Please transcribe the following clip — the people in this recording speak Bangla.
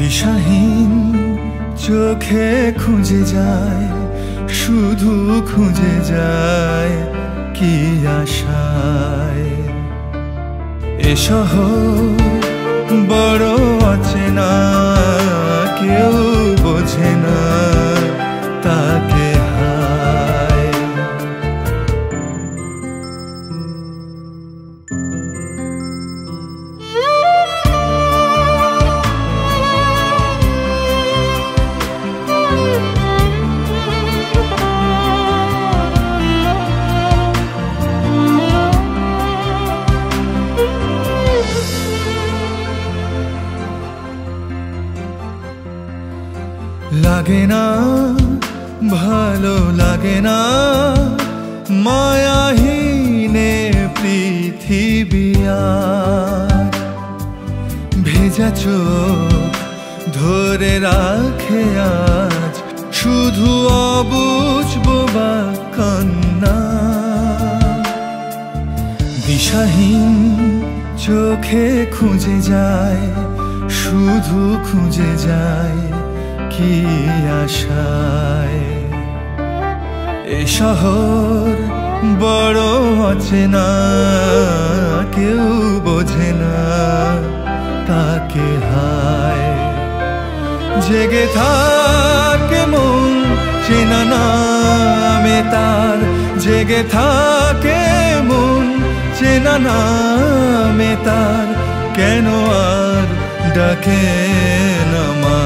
দিশাহীন চোখে খুঁজে যায়, শুধু খুঁজে যায় কি আশায়। এ শহর বড় অচেনা, কেউ বোঝে না তাকে হায়। লাগে না ভালো লাগে না মায়াহীনে পৃথিবী আর। ভেজা চোখ ধরে রাখে আজ শুধু অবুঝ বোবা কান্না। দিশাহীন চোখে খুঁজে যায়, শুধু খুঁজে যায় কি আশায়। এ শহর বড় অচেনা, কেউ বোঝে না তাকে হায়। জেগে থাকে মন চেনা নামে তার, জেগে থাকে মন চেনা নামে তার। কেন আর ডাকে না মা?